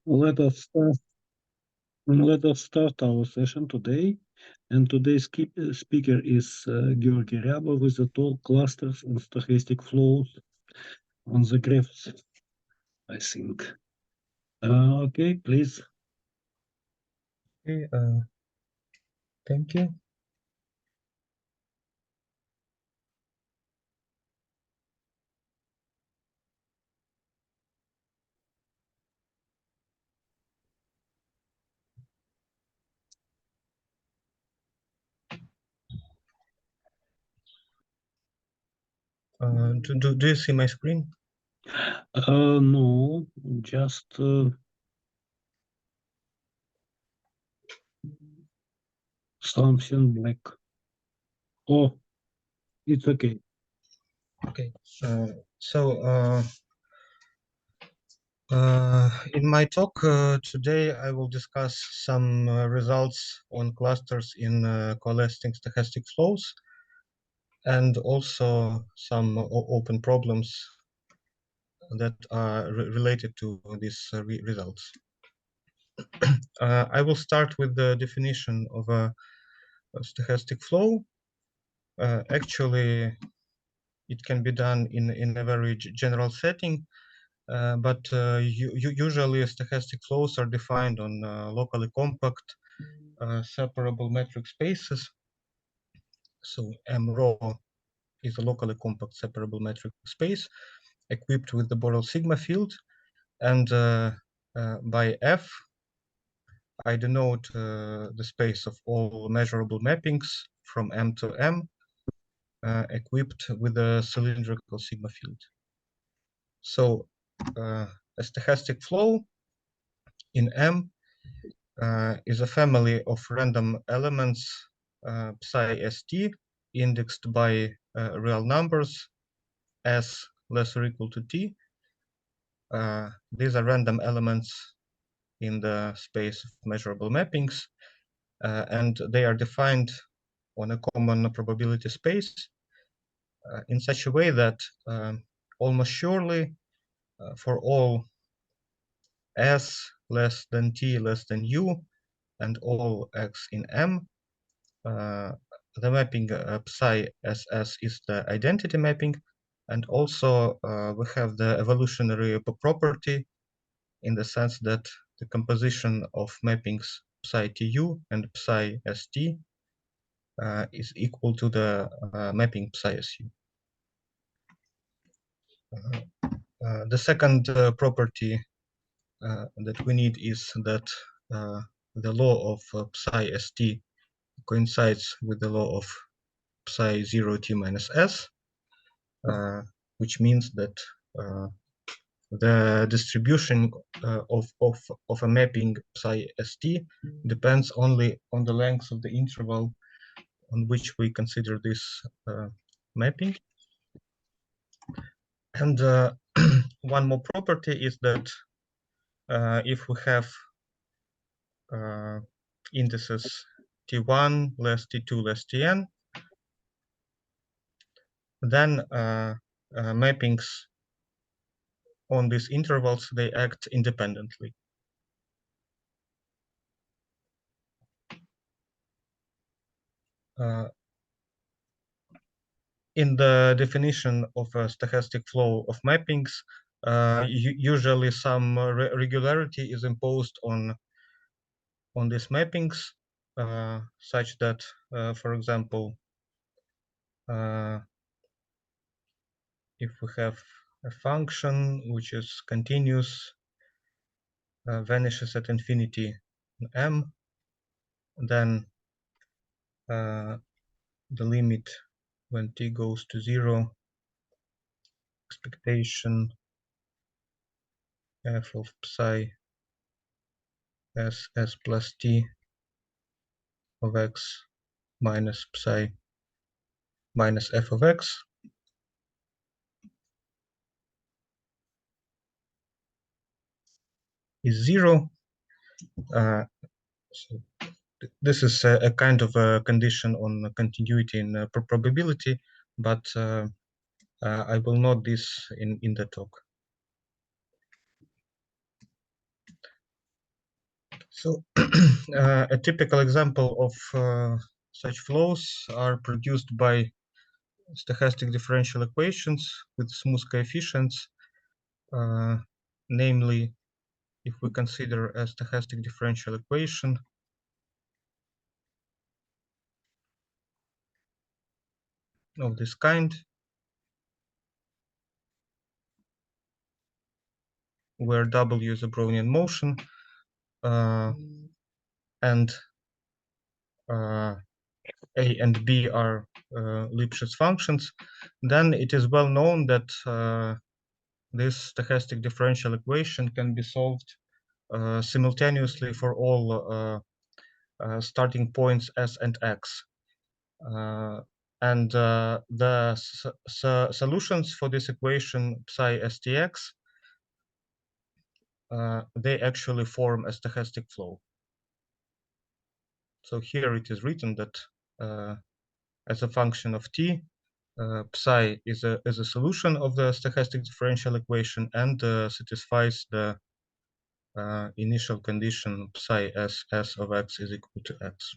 Let us start. Let us start our session today. And today's speaker is Georgii Riabov with the talk clusters and stochastic flows on the graphs, I think. Okay, please. Okay, thank you. Do you see my screen? No, just something black. Oh, it's okay. Okay. In my talk today, I will discuss some results on clusters in coalescing stochastic flows, and also some open problems that are related to these results. I will start with the definition of a stochastic flow. Actually, it can be done in a very general setting, but usually stochastic flows are defined on locally compact separable metric spaces. So M rho is a locally compact separable metric space equipped with the Borel sigma field, and by F I denote the space of all measurable mappings from M to M equipped with a cylindrical sigma field. So a stochastic flow in M is a family of random elements psi st indexed by real numbers s less or equal to t. These are random elements in the space of measurable mappings, and they are defined on a common probability space in such a way that almost surely for all s less than t less than u and all x in M, the mapping psi ss is the identity mapping, and also we have the evolutionary property in the sense that the composition of mappings psi tu and psi st is equal to the mapping psi su. The second property that we need is that the law of psi st coincides with the law of psi 0 t minus s, which means that the distribution of a mapping psi st depends only on the length of the interval on which we consider this mapping. And one more property is that if we have indices t1 less t2 less tn, then mappings on these intervals, they act independently. In the definition of a stochastic flow of mappings, usually some regularity is imposed on these mappings, such that, for example, if we have a function which is continuous, vanishes at infinity in M, then the limit when t goes to 0, expectation f of psi s plus t of x minus psi minus f of x is 0. So this is a kind of a condition on continuity in probability, but I will note this in the talk. So a typical example of such flows are produced by stochastic differential equations with smooth coefficients, namely, if we consider a stochastic differential equation of this kind, where W is a Brownian motion and A and B are Lipschitz functions, then it is well known that this stochastic differential equation can be solved simultaneously for all starting points S and X. And the solutions for this equation psi stx, they actually form a stochastic flow. So here it is written that as a function of t, psi is a solution of the stochastic differential equation and satisfies the initial condition psi s of x is equal to x.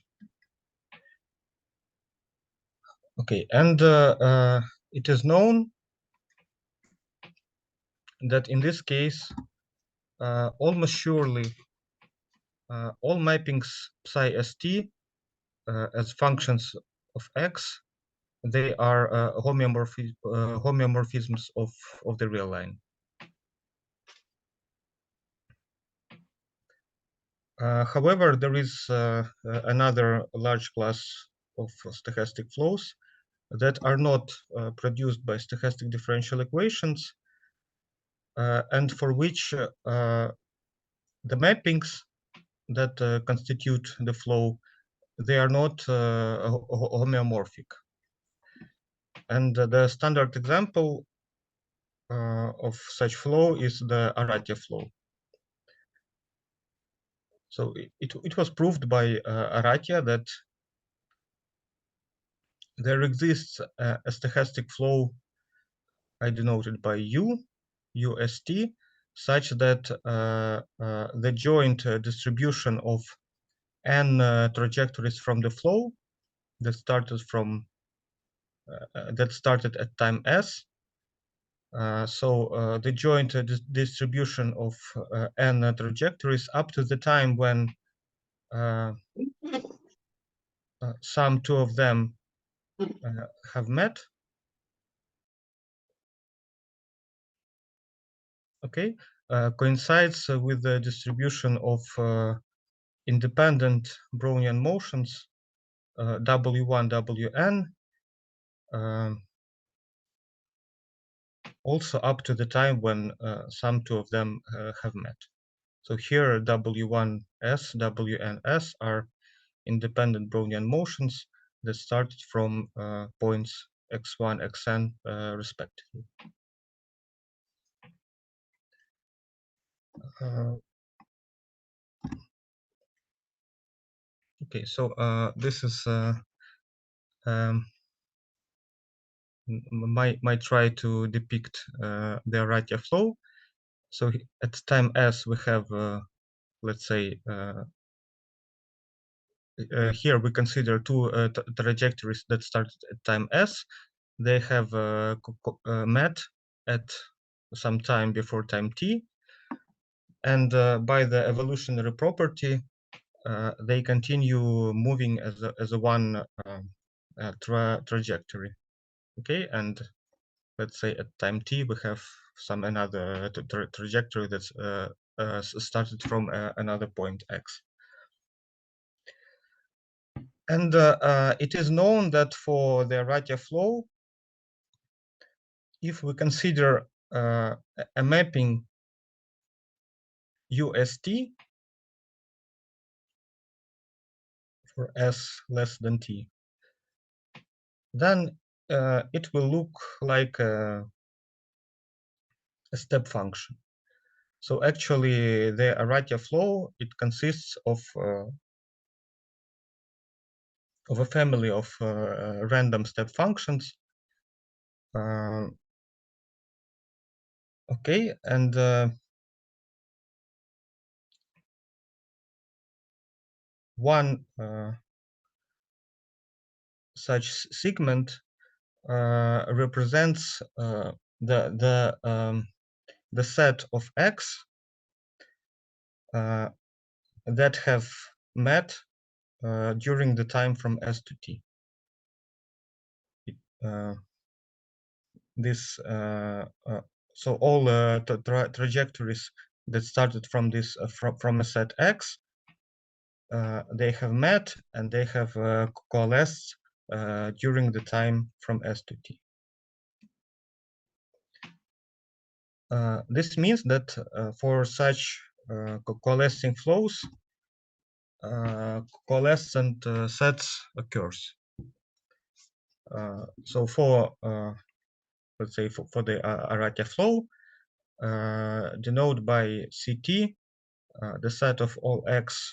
Okay, and it is known that in this case, almost surely all mappings psi st as functions of x, they are homeomorphisms of the real line. However, there is another large class of stochastic flows that are not produced by stochastic differential equations, and for which the mappings that constitute the flow, they are not homeomorphic. And the standard example of such flow is the Aratia flow. So it was proved by Aratia that there exists a stochastic flow I denoted by UST, such that the joint distribution of n trajectories from the flow that started at time s. So the joint distribution of n trajectories up to the time when some two of them have met. Okay, coincides with the distribution of independent Brownian motions W1, Wn, also up to the time when some two of them have met. So here W1s, Wns are independent Brownian motions that started from points x1, xn respectively. Okay, so this is might try to depict the Aratia flow. So at time s we have, let's say, here we consider two trajectories that started at time s. They have met at some time before time t, and by the evolutionary property, they continue moving as a one trajectory. Okay, and let's say at time t we have some another trajectory that's started from another point x. And it is known that for the Aratia flow, if we consider a mapping UST for s less than t, then it will look like a step function. So actually, the Aratia flow, it consists of a family of random step functions. Okay, and one such segment represents the set of X that have met during the time from S to T. So all trajectories that started from this from a set X, they have met and they have coalesced during the time from S to T. This means that for such coalescing flows, coalescent sets occurs. So for let's say for the Aratia flow, denoted by CT, the set of all x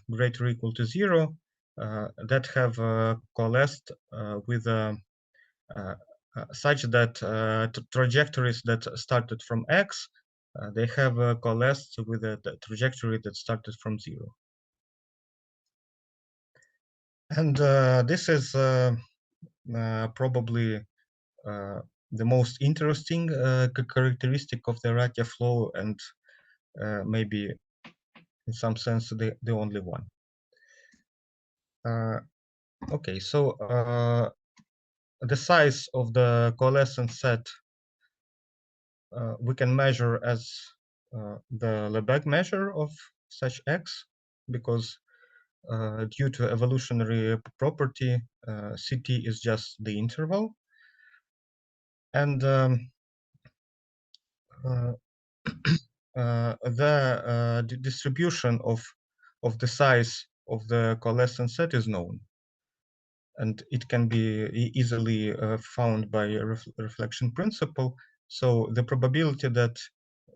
greater or equal to 0 that have coalesced with such that trajectories that started from x, they have coalesced with the trajectory that started from 0. And this is probably the most interesting characteristic of the Aratia flow, and maybe in some sense the only one. Okay, so the size of the coalescent set we can measure as the Lebesgue measure of such X, because due to evolutionary property, CT is just the interval. And the distribution of the size of the coalescent set is known, and it can be easily found by a reflection principle. So the probability that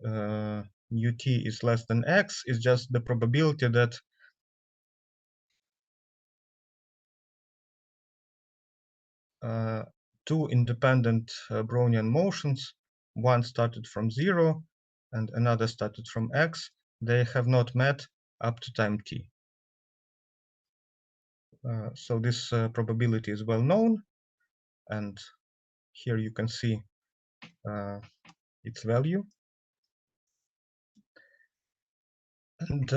ut is less than x is just the probability that two independent Brownian motions, one started from 0 and another started from x, they have not met up to time t. So this probability is well known, and here you can see its value. And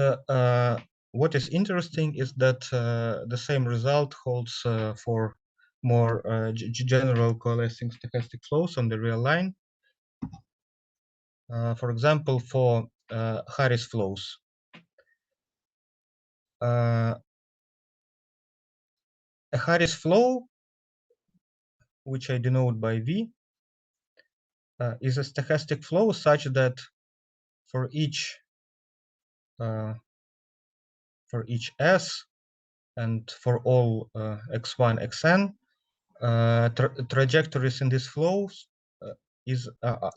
what is interesting is that the same result holds for more general coalescing stochastic flows on the real line. For example, for Harris flows. A Harris flow, which I denote by V, is a stochastic flow such that for each S and for all x1, xn, trajectories in these flows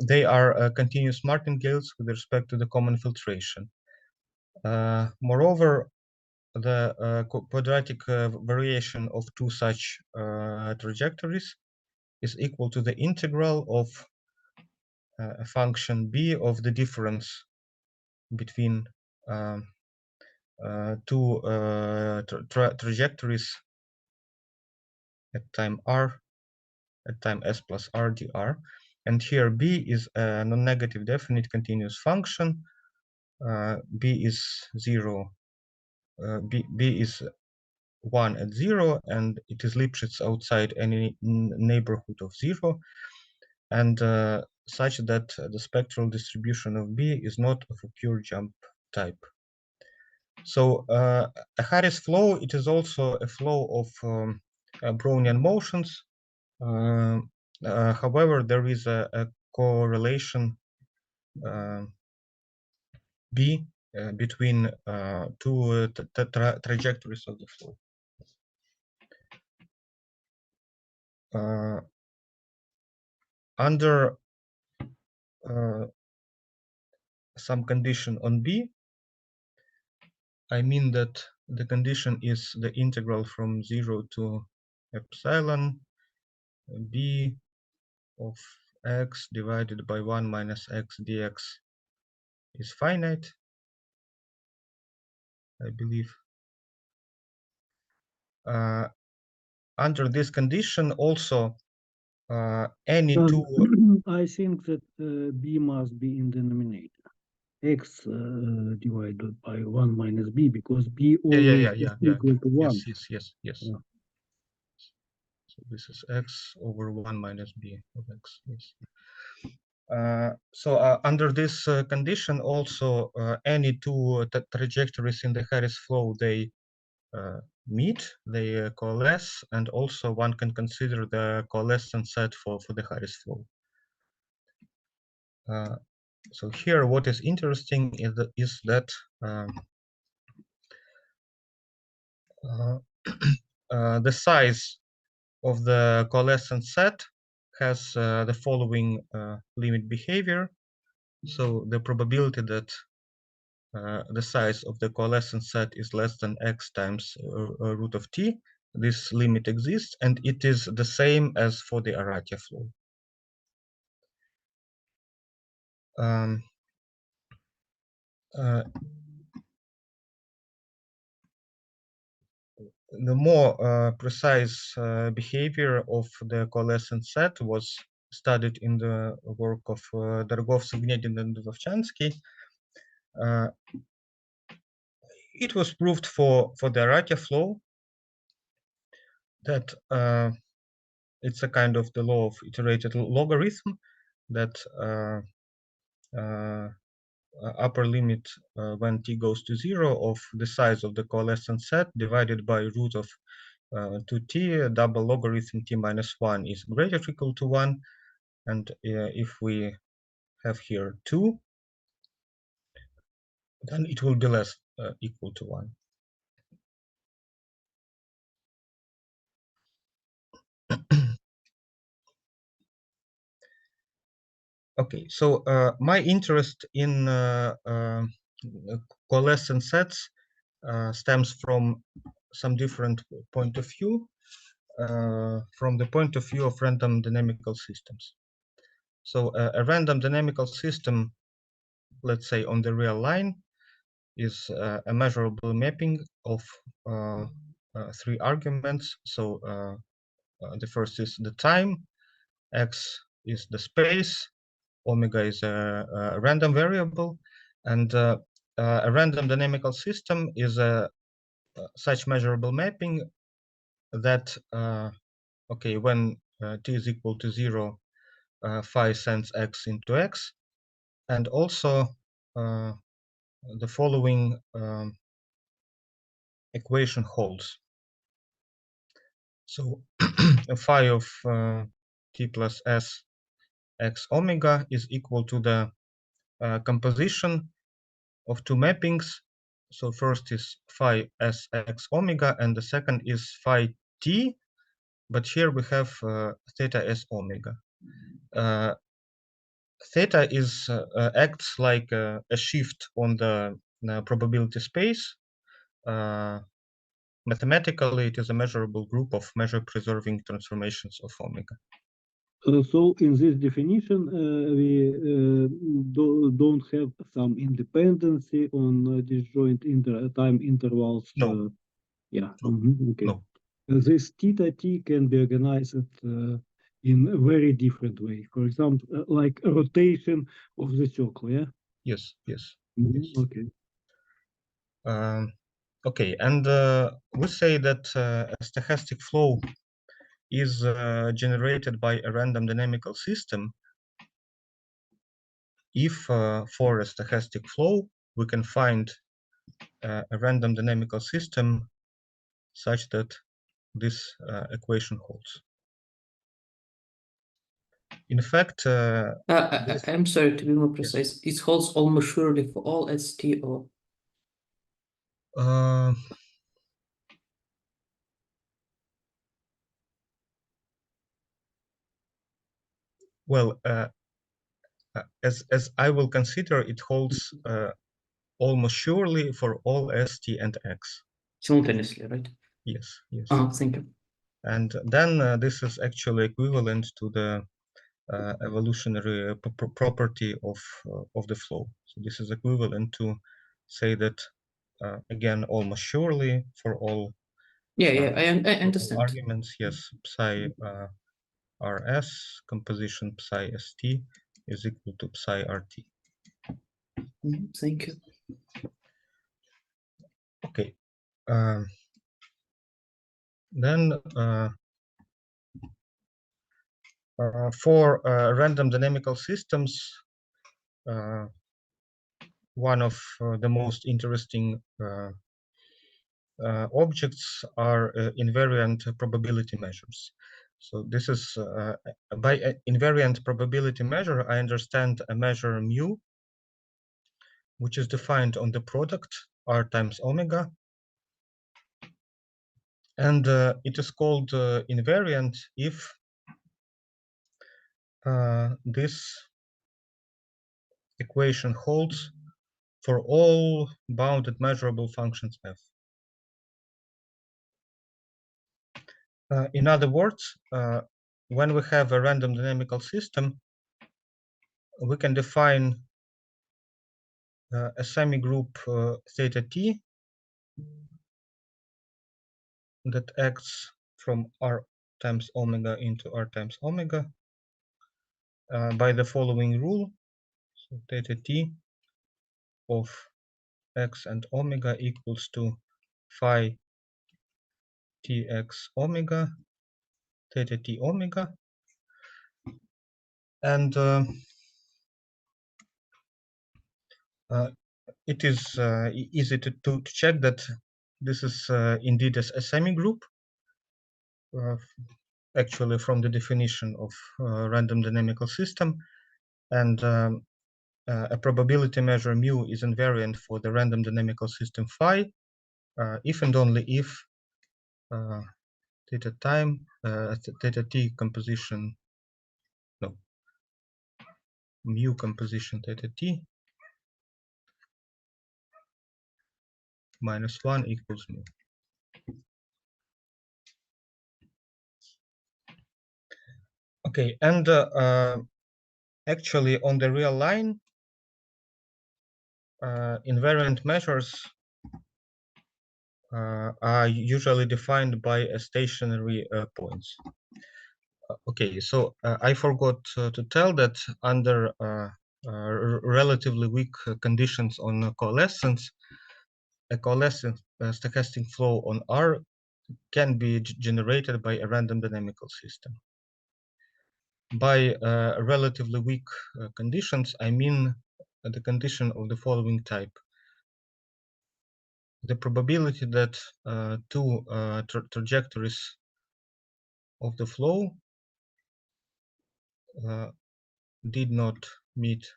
they are continuous martingales with respect to the common filtration. Moreover, the quadratic variation of two such trajectories is equal to the integral of a function b of the difference between two trajectories at time r, at time s plus r dr. And here b is a non-negative definite continuous function. B is 0. B is 1 at 0, and it is Lipschitz outside any neighborhood of 0, and such that the spectral distribution of B is not of a pure jump type. So a Harris flow, it is also a flow of Brownian motions. However, there is a correlation B between two trajectories of the flow. Under some condition on B, I mean that the condition is the integral from 0 to epsilon B of x divided by 1 minus x dx is finite, I believe. under this condition, also any two. I think that b must be in denominator. X divided by 1 minus b, because b always is equal to 1. Yes. Yeah. So this is x over 1 minus b of x. Yes. So under this condition, also any two trajectories in the Harris flow, they meet, they coalesce, and also one can consider the coalescent set for the Harris flow. So here, what is interesting is that the size of the coalescent set has the following limit behavior. So the probability that the size of the coalescent set is less than x times root of t, this limit exists, and it is the same as for the Aratia flow. The more precise behavior of the coalescent set was studied in the work of Dorogov, Sugnetin, and Dovchansky. It was proved for the Aratia flow that it's a kind of the law of iterated logarithm, that upper limit when t goes to 0 of the size of the coalescent set divided by root of 2t double logarithm t minus 1 is greater or equal to 1. And if we have here 2, then it will be less equal to 1. Okay, so my interest in coalescent sets stems from some different point of view, from the point of view of random dynamical systems. So a random dynamical system, let's say on the real line, is a measurable mapping of 3 arguments. So the first is the time, x is the space, omega is a random variable, and a random dynamical system is a such measurable mapping that okay, when t is equal to 0, phi sends x into x, and also the following equation holds. So phi of t plus s x omega is equal to the composition of 2 mappings. So first is phi s x omega, and the second is phi t, but here we have theta s omega. Theta is acts like a shift on the probability space. Mathematically, it is a measurable group of measure-preserving transformations of omega. So in this definition, we don't have some independency on disjoint time intervals. No. Yeah. No. Okay. No. This theta t can be organized in a very different way. For example, like a rotation of the circle. Yeah. Yes. Yes. Yes. Yes. Okay. Okay, and we say that a stochastic flow is generated by a random dynamical system if for a stochastic flow we can find a random dynamical system such that this equation holds. In fact, I'm sorry, to be more precise, it holds almost surely for all ST or? Well, as I will consider, it holds almost surely for all ST and X. Simultaneously, right? Yes, yes. Thank you. And then this is actually equivalent to the evolutionary property of the flow. So this is equivalent to say that again almost surely for all Yeah, I For understand. arguments, yes, psi rs composition psi st is equal to psi rt. Thank you. Okay. Then for random dynamical systems, one of the most interesting objects are invariant probability measures. So this is by invariant probability measure, I understand a measure mu, which is defined on the product r times omega, and it is called invariant if this equation holds for all bounded measurable functions f. In other words, when we have a random dynamical system, we can define a semigroup theta t that acts from r times omega into r times omega by the following rule. So theta t of x and omega equals to phi tx omega theta t omega, and it is easy to check that this is indeed a semigroup, actually from the definition of random dynamical system, and a probability measure mu is invariant for the random dynamical system phi if and only if theta t composition, no, mu composition theta t minus 1 equals mu. Okay, and actually on the real line, invariant measures are usually defined by stationary points. Okay, so I forgot to tell that under relatively weak conditions on coalescence, a coalescent stochastic flow on R can be generated by a random dynamical system. By relatively weak conditions, I mean the condition of the following type. The probability that two trajectories of the flow did not meet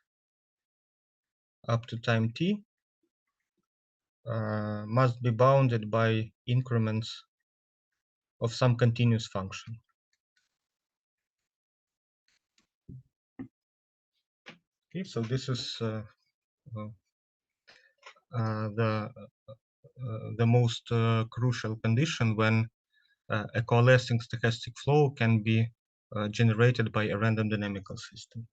up to time t must be bounded by increments of some continuous function. Okay, so this is the most crucial condition when a coalescing stochastic flow can be generated by a random dynamical system.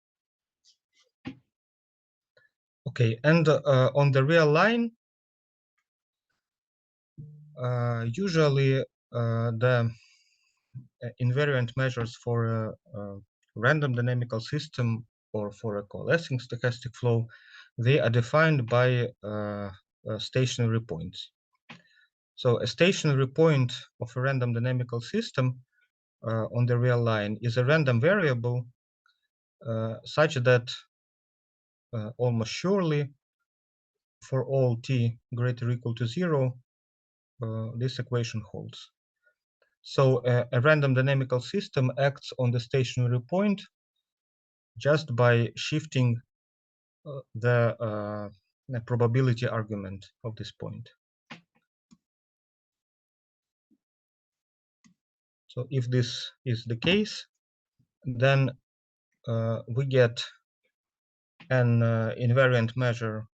Okay, and on the real line, usually the invariant measures for a random dynamical system or for a coalescing stochastic flow, they are defined by stationary points. So a stationary point of a random dynamical system on the real line is a random variable such that almost surely for all t greater or equal to 0, this equation holds. So a random dynamical system acts on the stationary point just by shifting the probability argument of this point. So if this is the case, then we get an invariant measure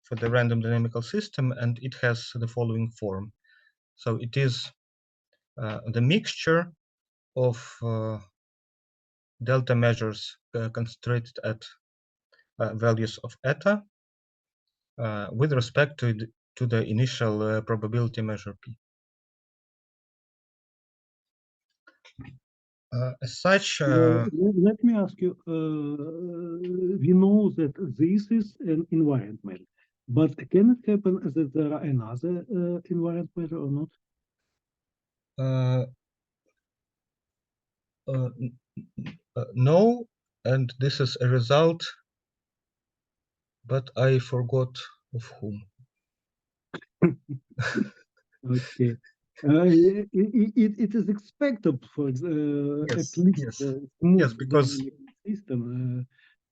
for the random dynamical system, and it has the following form. So it is the mixture of delta measures concentrated at values of eta with respect to the initial probability measure p. As such, let me ask you, we know that this is an invariant measure, but can it happen that there are another invariant measure or not? no, and this is a result, but I forgot of whom. Okay. It is expected for at Yes, least yes, smooth yes, because dynamic system.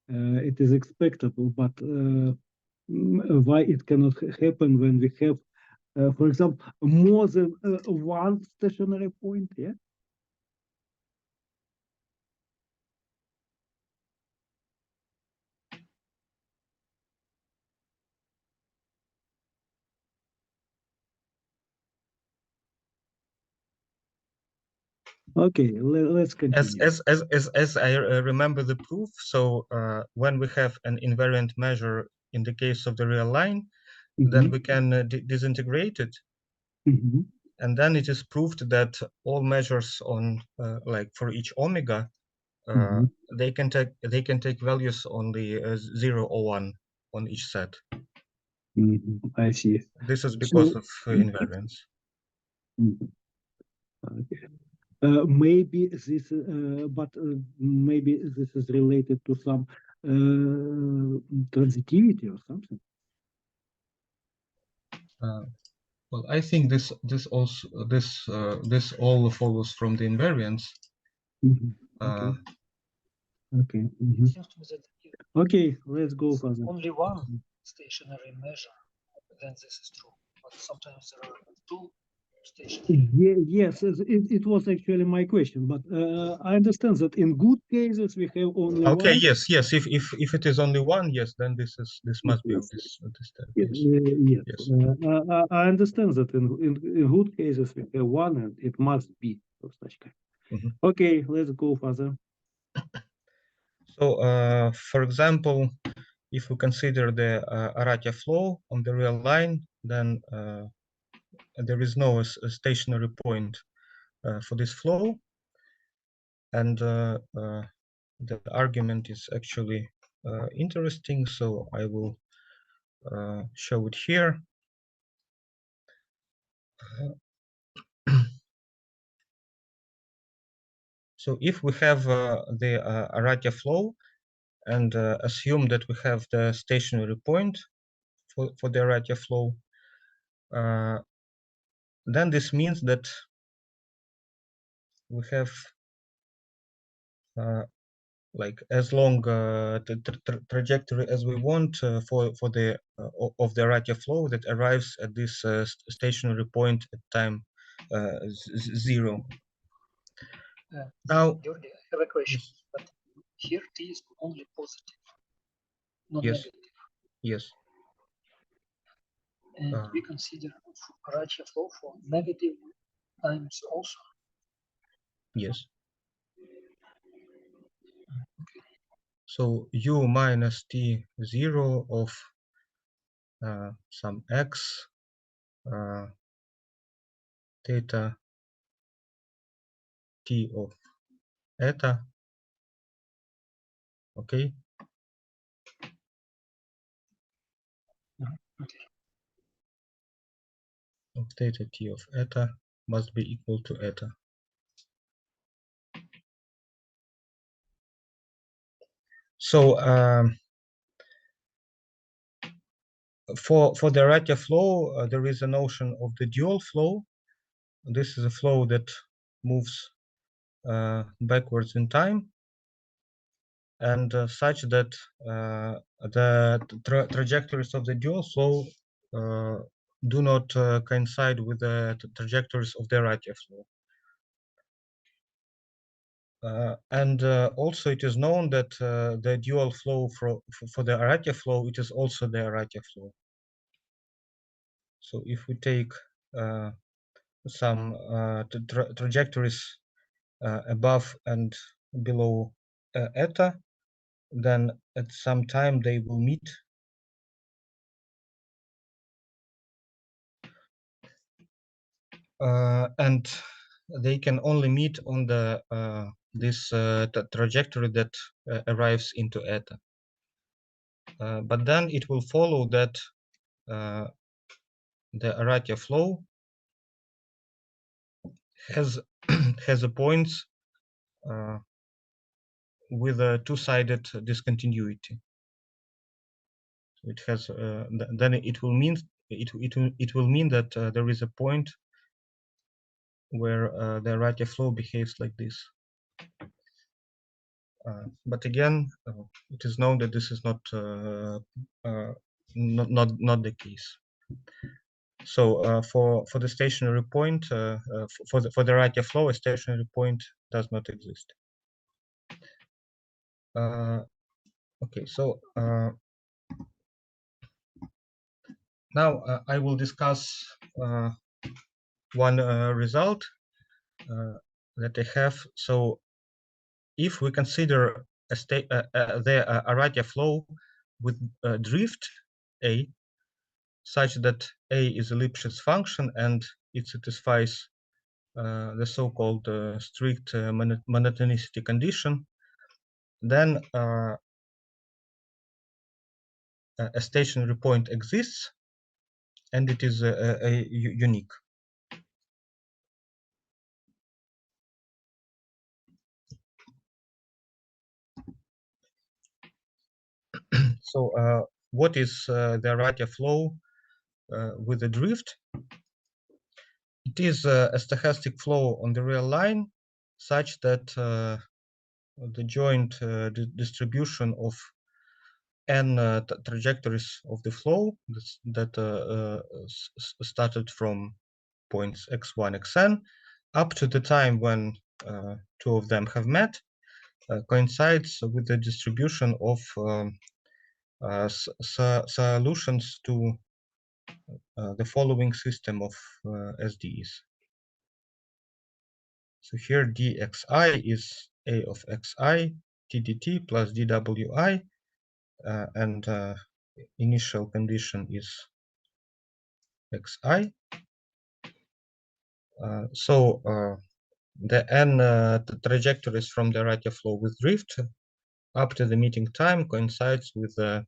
It is expectable, but why it cannot happen when we have, for example, more than one stationary point? Yeah. Okay, let's continue. as I remember the proof, so when we have an invariant measure in the case of the real line, then we can disintegrate it, and then it is proved that all measures on like for each omega, they can take values on the 0 or 1 on each set. I see. This is because of invariance. Okay. Maybe this, but maybe this is related to some transitivity or something. Well, I think this all follows from the invariance. Okay. Okay. Okay, let's go further. Only one stationary measure, then this is true. But sometimes there are two stationary. Yes, it was actually my question, but I understand that in good cases we have only Okay, one. yes. If it is only one, yes, then this must be of this type. Yes. Yes. I understand that in good cases we have one, and it must be of such kind. Okay, let's go further. So, for example, if we consider the Aratia flow on the real line, then there is no stationary point for this flow, and the argument is actually interesting. So I will show it here. So if we have the Aratia flow and assume that we have the stationary point for the Aratia flow, then this means that we have like as long trajectory as we want for the of the Aratia flow that arrives at this stationary point at time 0. Now, Georgii, I have a question. Yes. But here t is only positive, not yes. negative. Yes. And we consider Aratia flow for negative times also. Yes. Okay. So u minus t0 of some x theta t of eta, okay? Okay. Of theta t of eta must be equal to eta. So for the Aratia flow, there is a notion of the dual flow. This is a flow that moves backwards in time, and such that the trajectories of the dual flow do not coincide with the trajectories of the Aratia flow. And also it is known that the dual flow for the Aratia flow, it is also the Aratia flow. So if we take some trajectories above and below eta, then at some time they will meet. And they can only meet on the this trajectory that arrives into eta. But then it will follow that the Aratia flow has has a points with a two-sided discontinuity. So it has then it will mean that there is a point where the Aratia flow behaves like this. But again, it is known that this is not the case. So for the stationary point, for the Aratia flow, a stationary point does not exist. Okay, so now I will discuss one result that I have. So if we consider the Aratia flow with drift A, such that A is a Lipschitz function and it satisfies the so-called strict monotonicity condition, then a stationary point exists and it is unique. So what is the Aratia flow with a drift? It is a stochastic flow on the real line such that the joint distribution of n trajectories of the flow that started from points x1, xn up to the time when two of them have met coincides with the distribution of solutions to the following system of SDEs. So here dxi is a of xi, tdt plus dwi, and initial condition is xi. So the n trajectories from the Aratia flow with drift up to the meeting time coincides with the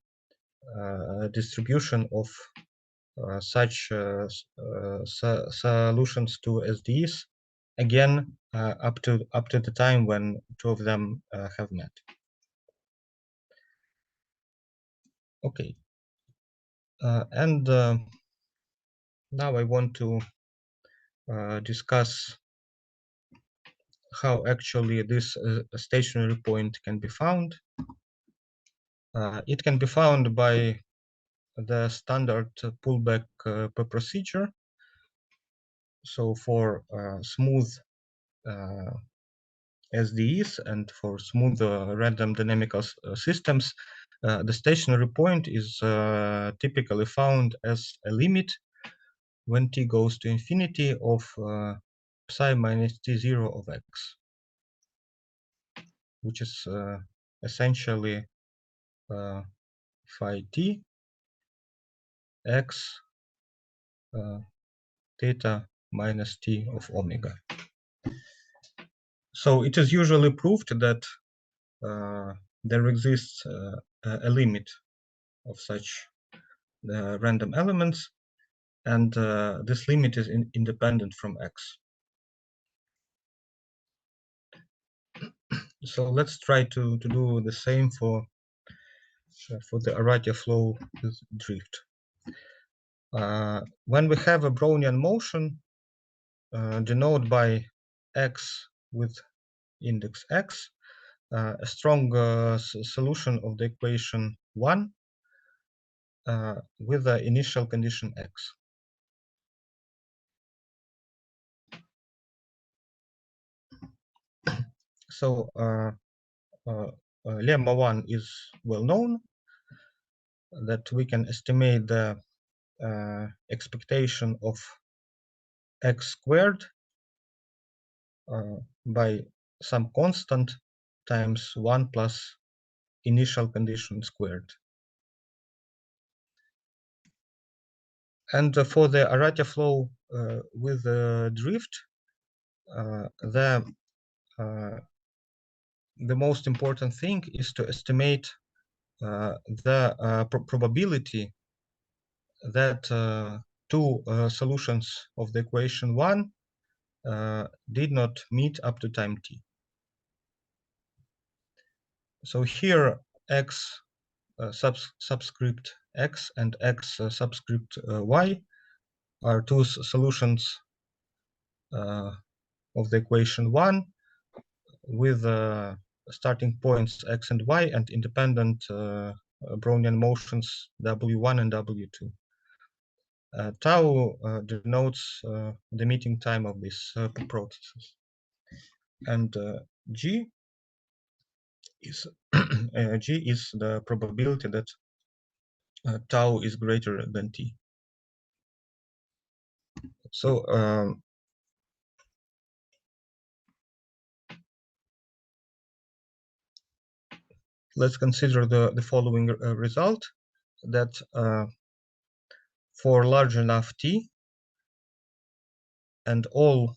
distribution of such solutions to SDs, again up to the time when two of them have met. Okay, and now I want to discuss how actually this stationary point can be found. It can be found by the standard pullback procedure. So for smooth SDEs and for smooth random dynamical systems, the stationary point is typically found as a limit when t goes to infinity of psi minus t0 of x, which is essentially phi t x theta minus t of omega. So it is usually proved that there exists a limit of such random elements, and this limit is independent from x. So let's try to do the same for the Aratia flow with drift. When we have a Brownian motion denoted by x with index x, a strong solution of the equation 1 with the initial condition x. So lemma 1 is well known, that we can estimate the expectation of x squared by some constant times 1 plus initial condition squared. And for the Aratia flow with drift, the the most important thing is to estimate the probability that two solutions of the equation 1 did not meet up to time t. So here x subscript x and x subscript y are two solutions of the equation 1 with starting points x and y and independent Brownian motions w1 and w2. Tau denotes the meeting time of these processes, and g is g is the probability that tau is greater than t. So let's consider the following result, that for large enough t and all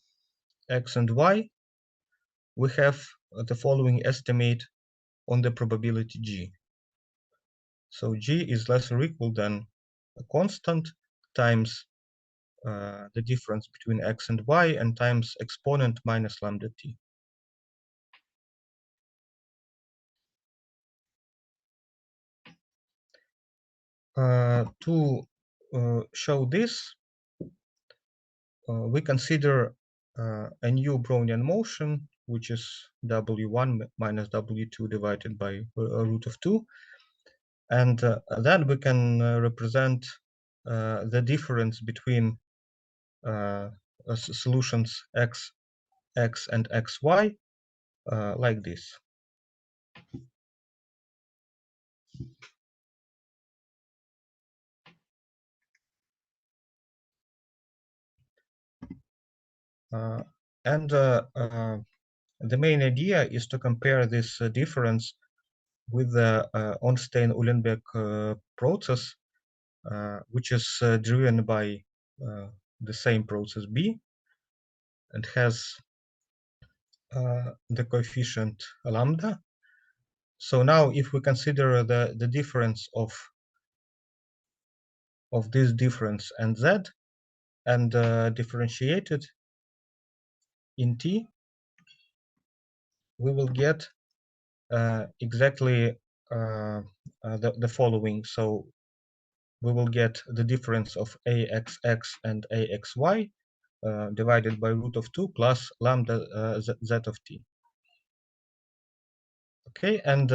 x and y, we have the following estimate on the probability g. So g is less or equal than a constant times the difference between x and y and times exponent minus lambda t. To show this, we consider a new Brownian motion, which is w1 minus w2 divided by root of 2. And then we can represent the difference between solutions x and xy like this. And the main idea is to compare this difference with the Ornstein-Uhlenbeck process, which is driven by the same process B and has the coefficient lambda. So now if we consider the difference of this difference and z and differentiate it in t, we will get exactly the following. So we will get the difference of axx and axy divided by root of 2 plus lambda z of t. Okay, and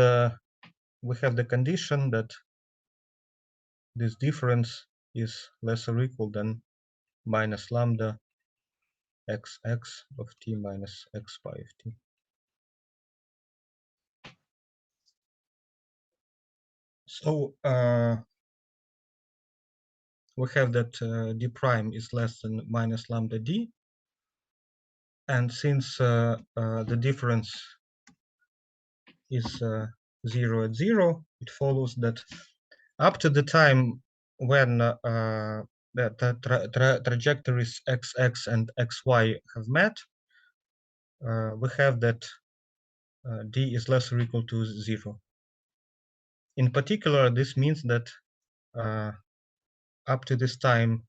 we have the condition that this difference is less or equal than minus lambda xx of t minus x pi of t. So we have that d prime is less than minus lambda d, and since the difference is 0 at 0, it follows that up to the time when the trajectories xx and xy have met, we have that d is less or equal to 0. In particular, this means that up to this time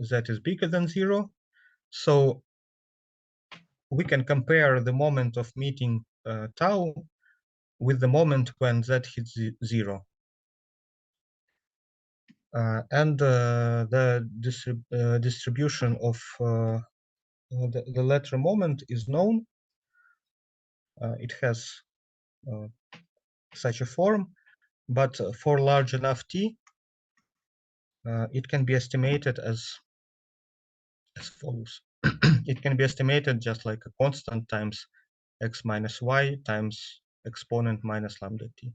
z is bigger than 0, so we can compare the moment of meeting tau with the moment when z hits 0. And the distribution of the latter moment is known. It has such a form, but for large enough t, it can be estimated as follows. It can be estimated just like a constant times x minus y times exponent minus lambda t.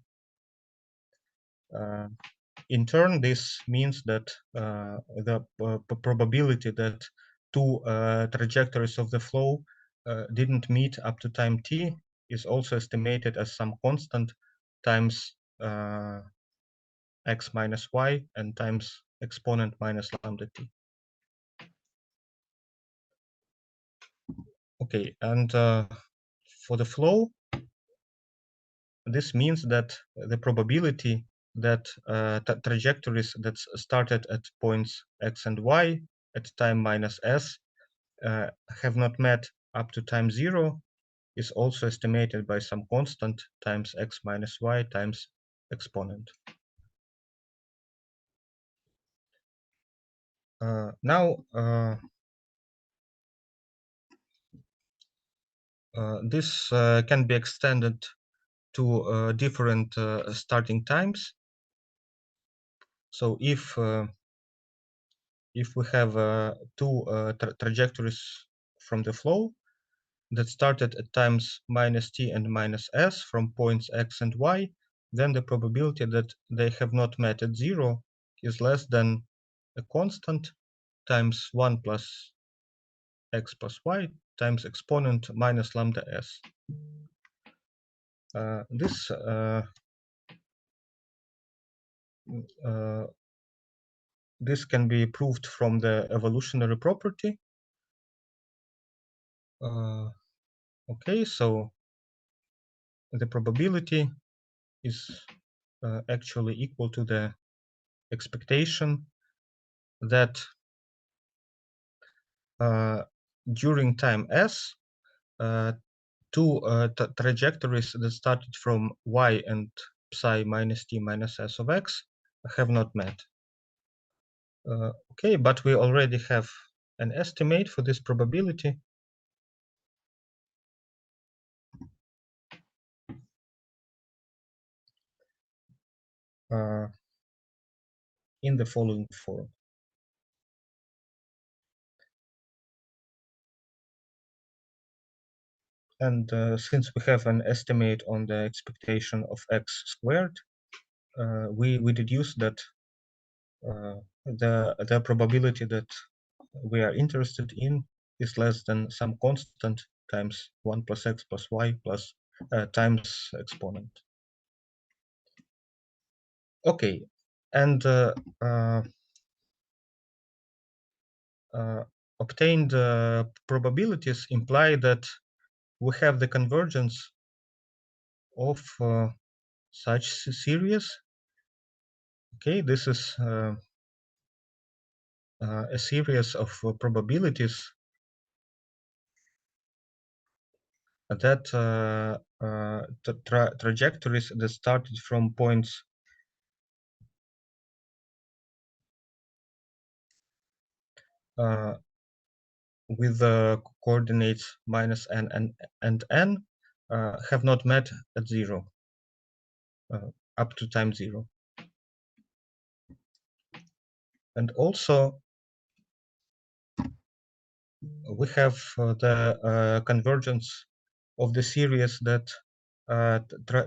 In turn, this means that the probability that two trajectories of the flow didn't meet up to time t is also estimated as some constant times x minus y and times exponent minus lambda t. Okay, and for the flow, this means that the probability that trajectories that started at points x and y at time minus s have not met up to time 0 is also estimated by some constant times x minus y times exponent. Now, this can be extended to different starting times. So if we have two trajectories from the flow that started at times minus t and minus s from points x and y, then the probability that they have not met at 0 is less than a constant times 1 plus x plus y times exponent minus lambda s. This can be proved from the evolutionary property. Okay, so the probability is actually equal to the expectation that during time s, two trajectories that started from y and psi minus t minus s of x have not met. Okay, but we already have an estimate for this probability. In the following form. And since we have an estimate on the expectation of x squared, we deduce that the probability that we are interested in is less than some constant times 1 plus x plus y plus times exponent. Okay, and obtained probabilities imply that we have the convergence of such series. Okay, this is a series of probabilities that trajectories that started from points with the coordinates minus n and n have not met at 0 up to time 0. And also we have the convergence of the series that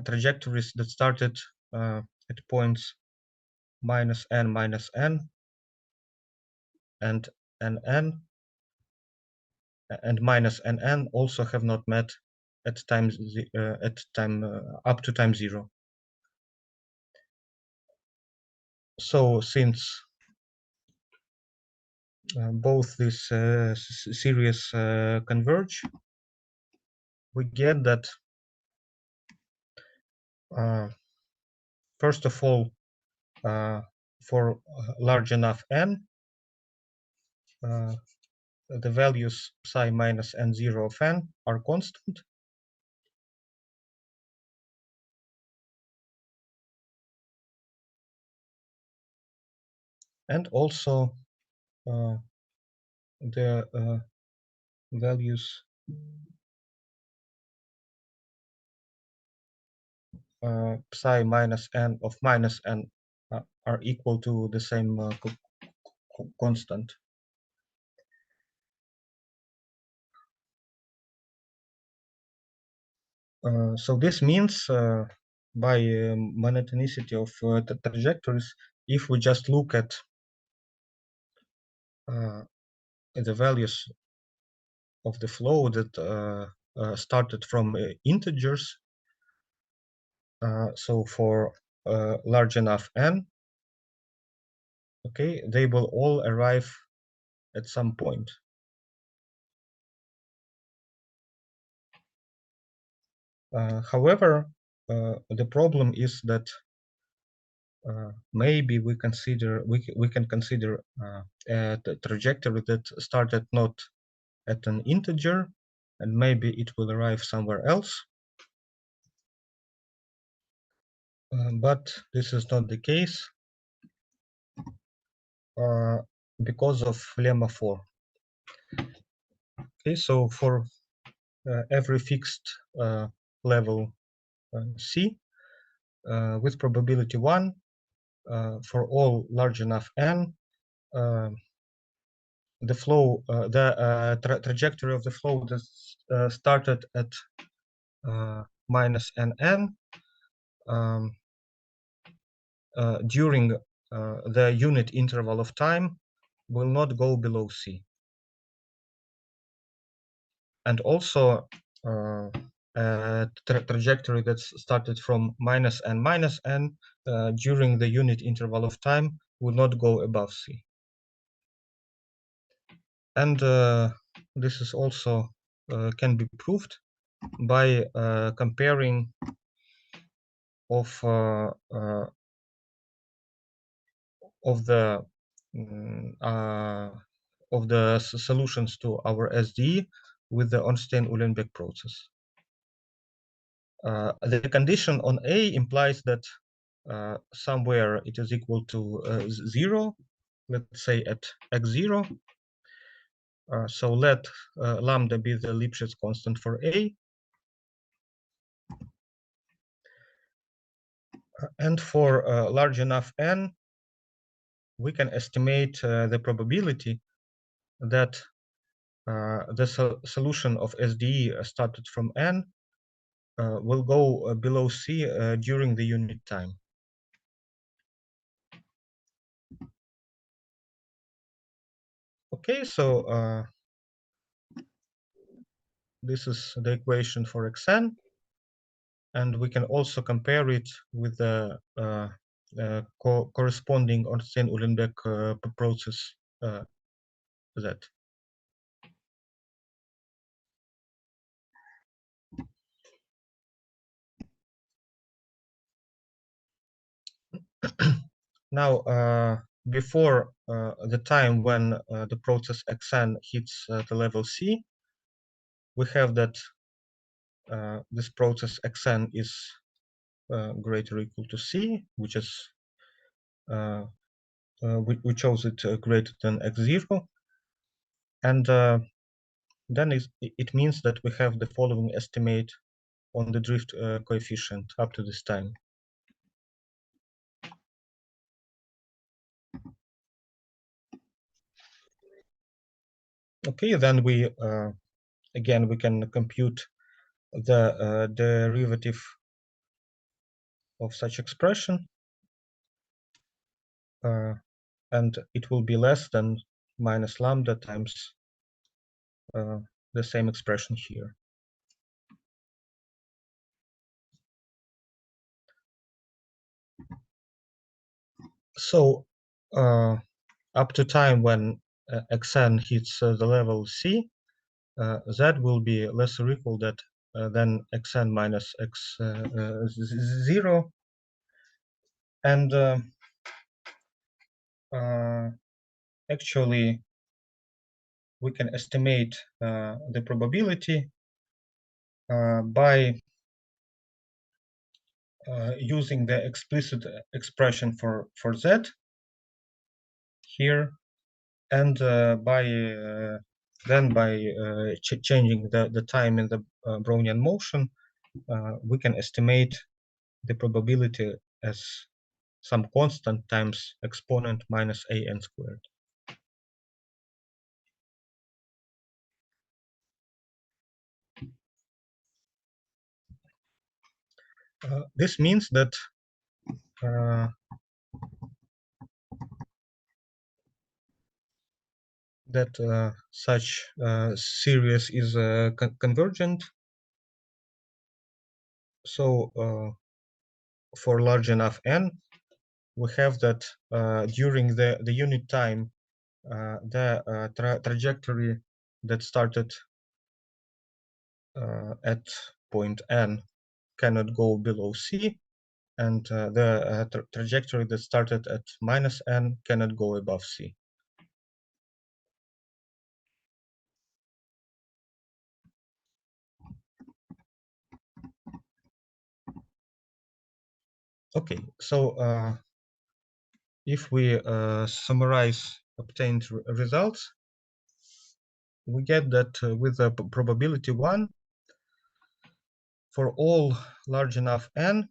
trajectories that started at points minus n and nn and minus nn also have not met at time up to time 0. So since both these series converge, we get that first of all, for large enough n, the values psi minus n0 of n are constant. And also the values psi minus n of minus n are equal to the same constant. So this means by monotonicity of the trajectories, if we just look at the values of the flow that started from integers, so for large enough n, okay, they will all arrive at some point. However, the problem is that maybe we can consider the trajectory that started not at an integer, and maybe it will arrive somewhere else. But this is not the case because of lemma 4. Okay, so for every fixed level C with probability 1, for all large enough n, the flow, trajectory of the flow that started at minus nn during the unit interval of time will not go below C. And also trajectory that started from minus n during the unit interval of time will not go above C. And this is also can be proved by comparing of the solutions to our SDE with the Ornstein-Uhlenbeck process. The condition on A implies that somewhere it is equal to 0, let's say at x0. So let lambda be the Lipschitz constant for A. And for large enough n, we can estimate the probability that the solution of SDE started from n will go below C during the unit time. Okay, so this is the equation for xn, and we can also compare it with the corresponding Ornstein-Uhlenbeck process Z. Now, before the time when the process xn hits the level C, we have that this process xn is greater or equal to C, which is we chose it greater than x0, and then it means that we have the following estimate on the drift coefficient up to this time. Okay, then we again we can compute the derivative of such expression, and it will be less than minus lambda times the same expression here. So up to time when xn hits the level C, z will be less or equal than xn minus x0, and actually we can estimate the probability by using the explicit expression for z here, and by changing the time in the Brownian motion, we can estimate the probability as some constant times exponent minus an squared. This means that such series is convergent. So for large enough n, we have that during the unit time, the trajectory that started at point n cannot go below c, and the trajectory that started at minus n cannot go above c. Okay, so if we summarize obtained results, we get that with the probability 1, for all large enough n,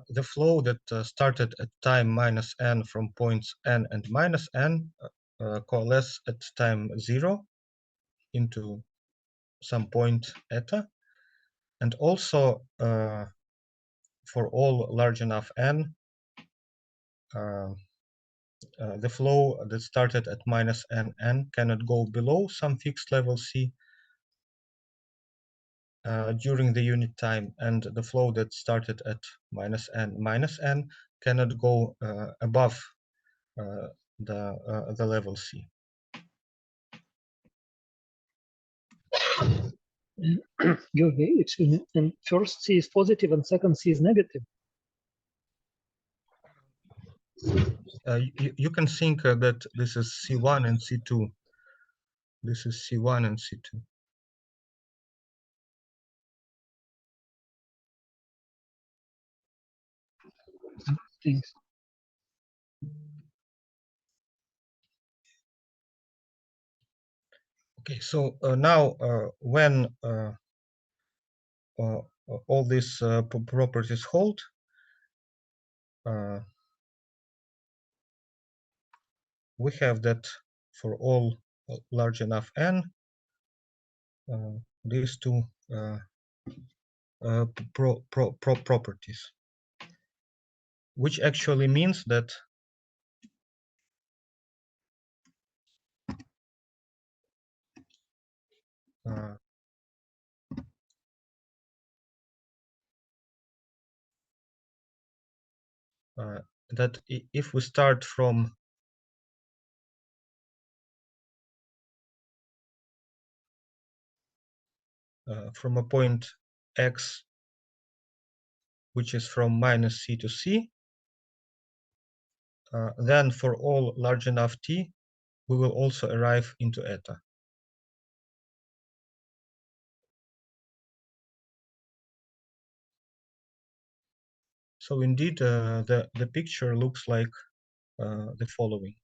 the flow that started at time minus n from points n and minus n coalesce at time 0 into some point eta, and also for all large enough n, the flow that started at minus n cannot go below some fixed level c during the unit time, and the flow that started at minus n cannot go above the level c. Georgii, excuse me, and first C is positive and second C is negative. You can think that this is C1 and C2. This is C1 and C2. Thanks. Okay, so now when all these properties hold, we have that for all large enough n, these two properties, which actually means that that if we start from a point x, which is from minus c to c, then for all large enough t, we will also arrive into eta. So indeed, the picture looks like the following.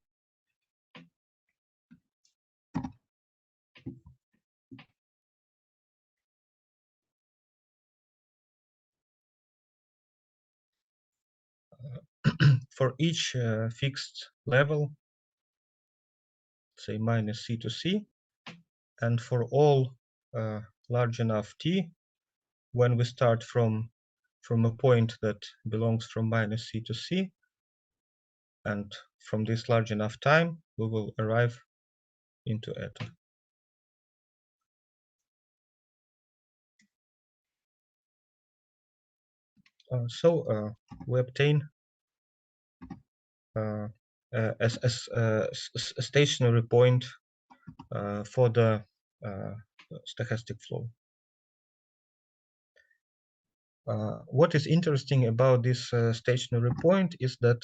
For each fixed level, say minus c to c, and for all large enough t, when we start from a point that belongs from minus c to c, and from this large enough time, we will arrive into eta. So we obtain a stationary point for the stochastic flow. What is interesting about this stationary point is that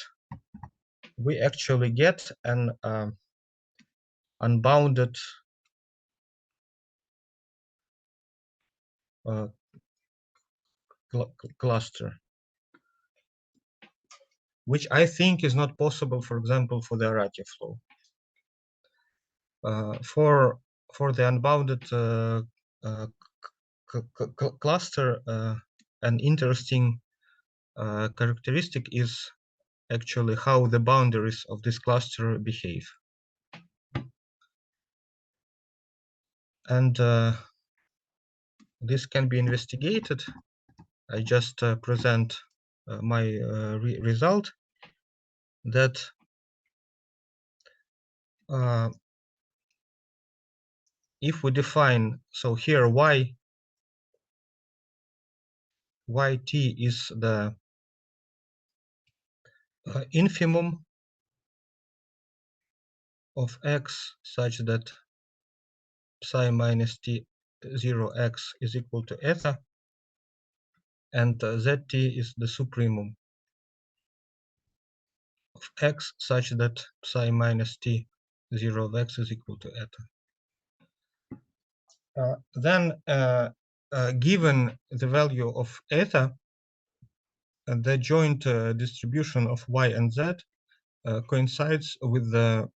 we actually get an unbounded cluster, which I think is not possible, for example, for the Arati flow. For the unbounded cluster, an interesting characteristic is actually how the boundaries of this cluster behave. And this can be investigated. I just present my result that if we define, so here yt is the infimum of x such that psi minus t 0x is equal to eta, and zt is the supremum of x such that psi minus t 0 of x is equal to eta. Then, given the value of eta, the joint distribution of y and z coincides with the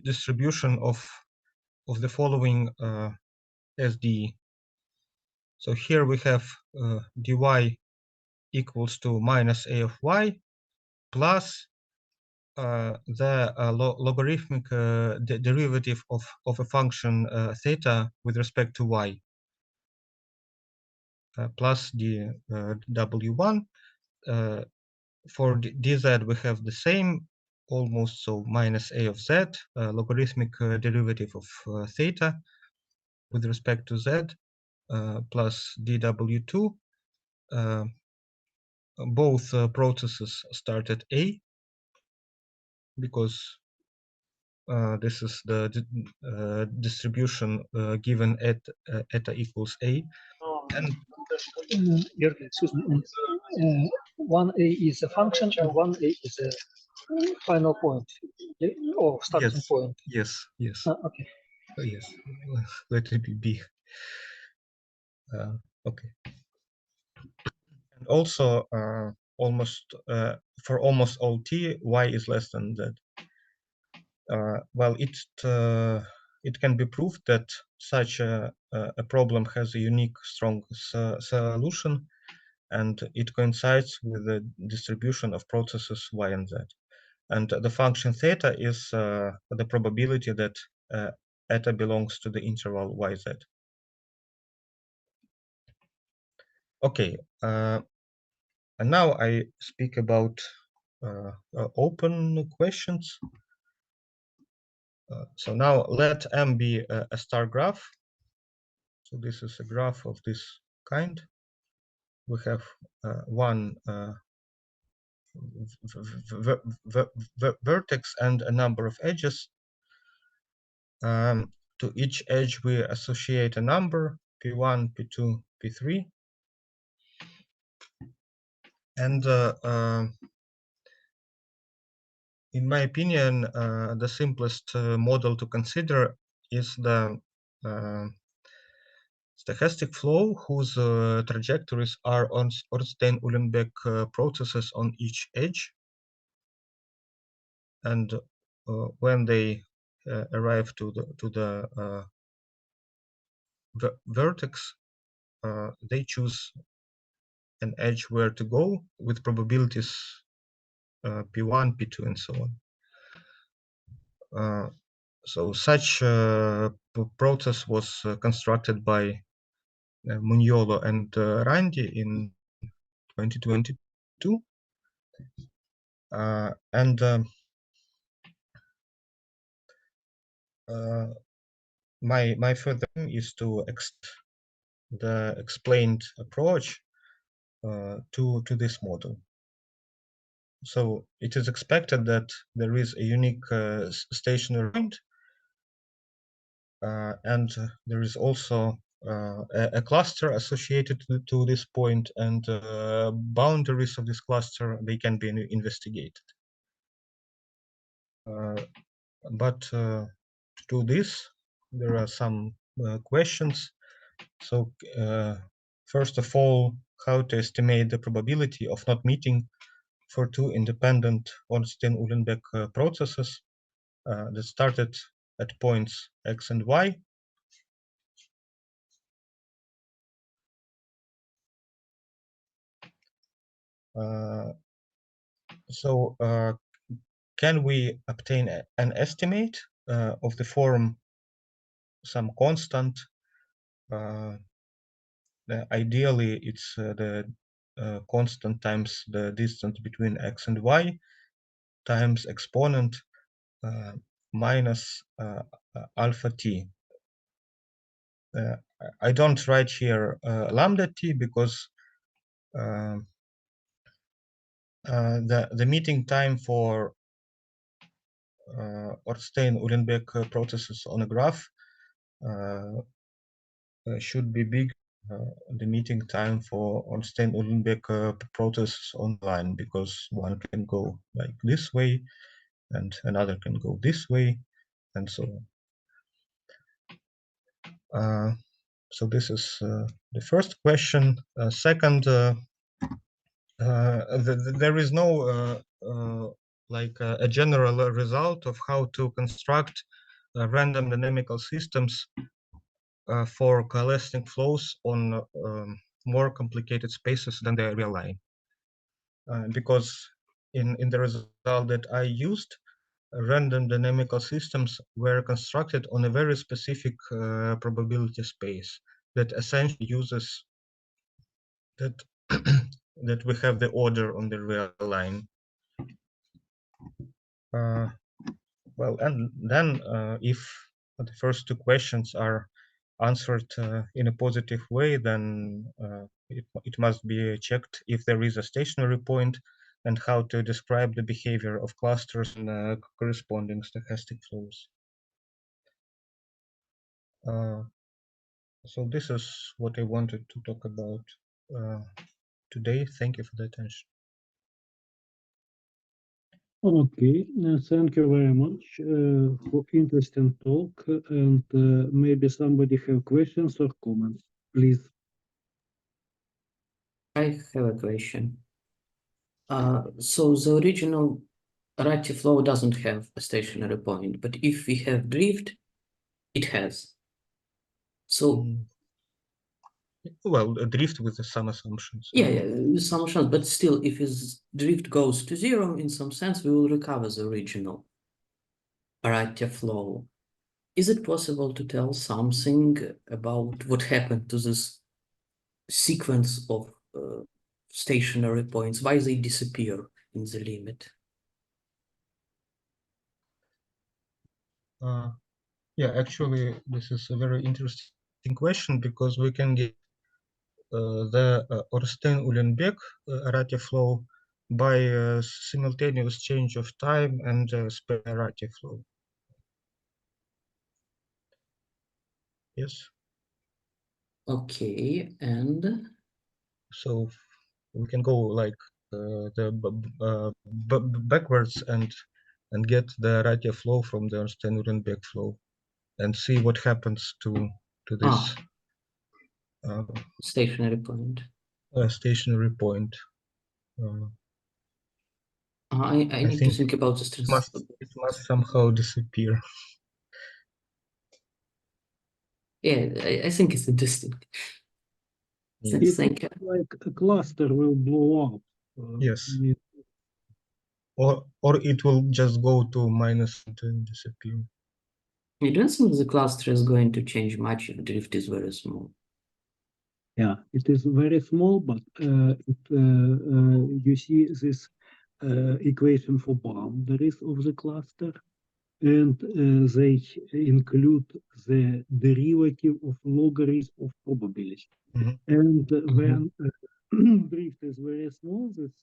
distribution of the following SDE. So here we have dy equals to minus a of y plus the logarithmic derivative of a function theta with respect to y plus the w1. For dz we have the same almost, so minus a of z, logarithmic derivative of theta with respect to z plus dw2. Both processes start at a because this is the distribution given at eta equals a. And Georgii, excuse me. 1a is a function and 1a is a final point or starting yes, point. yes, yes, Okay. yes. Let it be. Okay. And also, almost for almost all t, y is less than z. Well, it can be proved that such a problem has a unique strong solution, and it coincides with the distribution of processes y and z. And the function theta is the probability that eta belongs to the interval yz. Okay, and now I speak about open questions. So now let M be a star graph. So this is a graph of this kind. We have one vertex and a number of edges. To each edge we associate a number, p1, p2, p3. And in my opinion, the simplest model to consider is the stochastic flow whose trajectories are on Ornstein-Uhlenbeck processes on each edge. And when they arrive to the vertex, they choose an edge where to go with probabilities p1, p2, and so on. So such process was constructed by Mugnolo and Randi in 2022. And my further aim is to extend the explained approach to this model. So it is expected that there is a unique stationary point, and there is also a cluster associated to this point, and boundaries of this cluster, they can be investigated. But to do this, there are some questions. So first of all, how to estimate the probability of not meeting for two independent Ornstein-Uhlenbeck processes that started at points x and y. So can we obtain an estimate of the form some constant? Ideally, it's the constant times the distance between x and y times exponent minus alpha t. I don't write here lambda t because the meeting time for Ornstein-Uhlenbeck processes on a graph should be big, the meeting time for Ornstein-Uhlenbeck processes online, because one can go like this way and another can go this way, and so on. So this is the first question. Second, there is no like a general result of how to construct random dynamical systems for coalescing flows on more complicated spaces than the real line. Because in the result that I used, random dynamical systems were constructed on a very specific probability space that essentially uses that that we have the order on the real line. Well, and then if the first two questions are answered in a positive way, then it must be checked if there is a stationary point and how to describe the behavior of clusters and corresponding stochastic flows. So this is what I wanted to talk about today. Thank you for the attention. Okay, thank you very much for interesting talk, and maybe somebody have questions or comments, please. I have a question. So the original Ratti flow doesn't have a stationary point, but if we have drift, it has. So Well, a drift with some assumptions. yeah, with some assumptions, but still, if his drift goes to zero, in some sense, we will recover the original Ratti flow. Is it possible to tell something about what happened to this sequence of stationary points, why they disappear in the limit? Yeah, actually, this is a very interesting question, because we can get the Ornstein-Uhlenbeck Ratti flow by simultaneous change of time and space Ratti flow. Yes. Okay, and So we can go like backwards and get the Ratti flow from the Ornstein-Uhlenbeck flow and see what happens to this stationary point. Stationary point. I need to think about this. It must somehow disappear. Yeah, I think it's interesting. It Thank you. like a cluster will blow up. Yes. Or it will just go to minus and disappear. I don't think the cluster is going to change much if drift is very small. Yeah, it is very small, but you see this equation for boundaries of the cluster, and they include the derivative of logarithm of probability. And when drift is very small, this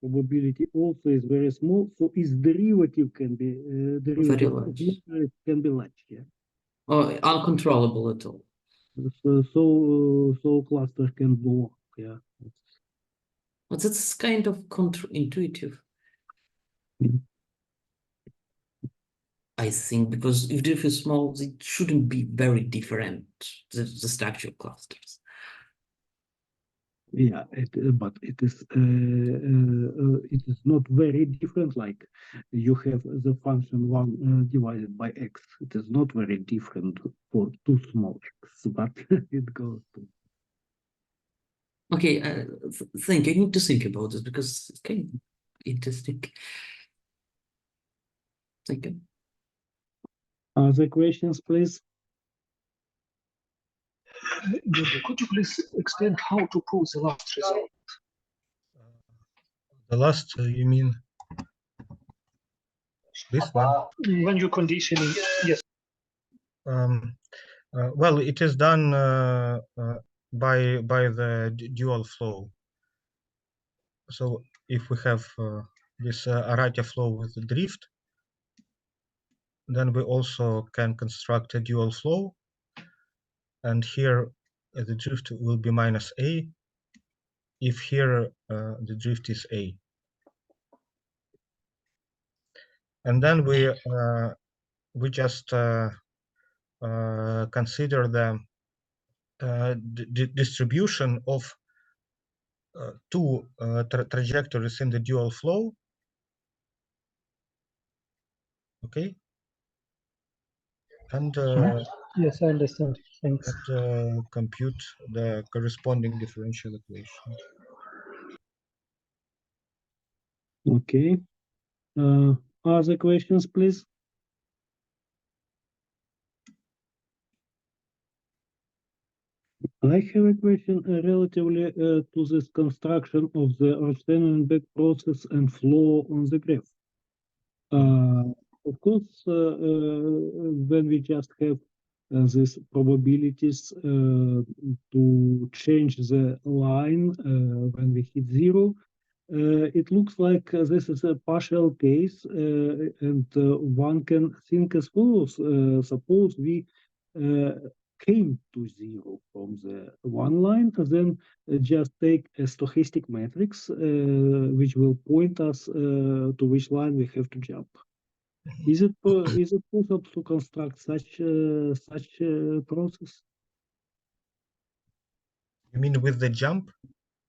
probability also is very small, so its derivative can be derivative of logarithm can be large. Yeah. Or uncontrollable at all. So cluster can blow up. Yeah. But that's kind of counterintuitive. I think, because if drift is small, it shouldn't be very different, the structure of clusters. Yeah, but it is not very different. Like you have the function 1 divided by x. It is not very different for two small x, but it goes to. Okay, I need to think about this because it's kind of interesting. Thank you. Other questions, please? Could you please explain how to prove the last result? The last, you mean this one? When you're conditioning, yes. Well, it is done by the dual flow. So if we have this Ratti flow with the drift, then we also can construct a dual flow and here the drift will be minus a, if here the drift is a. And then we just consider the distribution of two trajectories in the dual flow. Okay. And Yes, I understand. Thanks. compute the corresponding differential equation. Okay. Other questions, please? I have a question relatively to this construction of the Rostand-Beck process and flow on the graph. Of course, when we just have these probabilities to change the line when we hit zero, it looks like this is a partial case, and one can think as follows. Suppose we came to zero from the one line, then just take a stochastic matrix, which will point us to which line we have to jump. Is it possible to construct such process? You mean with the jump?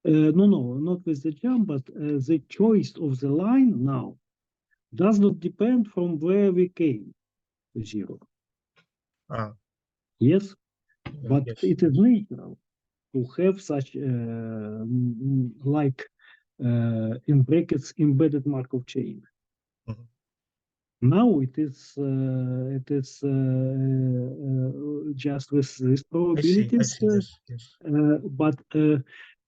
No, not with the jump, but the choice of the line now does not depend from where we came to zero. Yes, but yes. it is natural to have such like in brackets embedded Markov chain. Mhm. Now it is just with these probabilities. I see, yes. But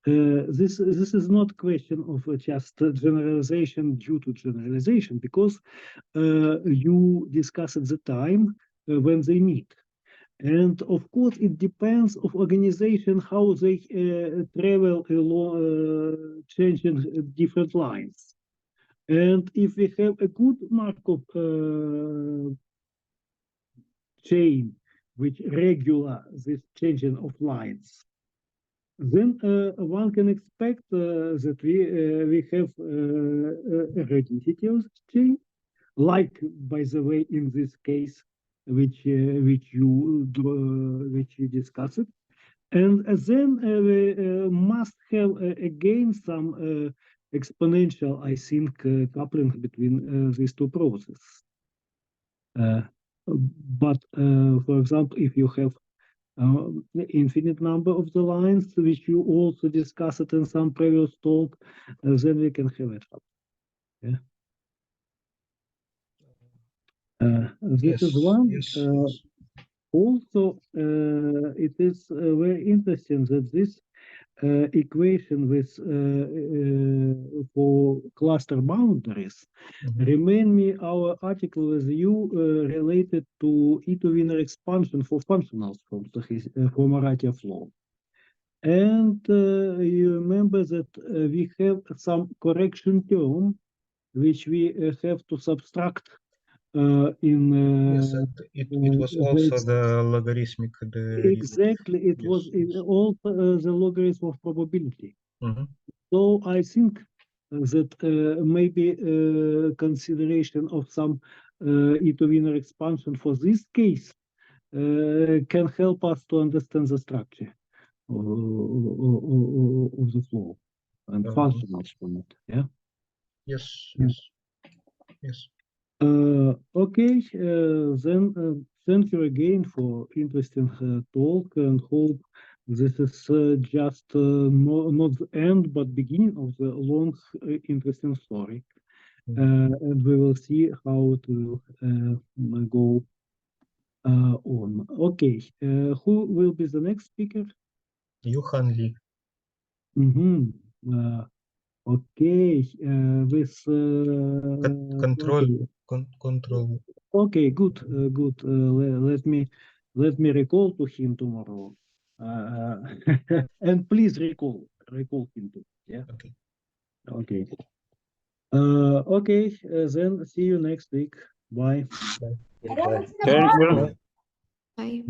this is not question of just generalization due to generalization, because you discuss at the time when they meet. And of course, it depends of organization how they travel along changing different lines. And if we have a good Markov chain which regular this changing of lines, then one can expect that we have a radicity of this chain, like, by the way, in this case, which you discussed, and then we must have again some exponential, I think, coupling between these two processes. But for example, if you have infinite number of the lines, which you also discussed in some previous talk, then we can have it up. Yeah. This is one. Yes. Also, it is very interesting that this equation with for cluster boundaries remind me our article with you related to E2-Wiener expansion for functionals from Arratia flow. And you remember that we have some correction term which we have to subtract in Yes, it was also the logarithmic derivative. Exactly, it was all the logarithm of probability. So I think that maybe consideration of some E2-Wiener expansion for this case can help us to understand the structure of the flow and functionals from it. Yeah. Yes. Okay, then thank you again for interesting talk, and hope this is just not the end but beginning of the long interesting story. And we will see how it will go on. Okay, who will be the next speaker? Johan Lee. Okay, with control. Okay, good. Let me recall to him tomorrow, and please recall him too. Yeah. Okay. Okay. Then see you next week. Bye. Bye. Thank you. Bye.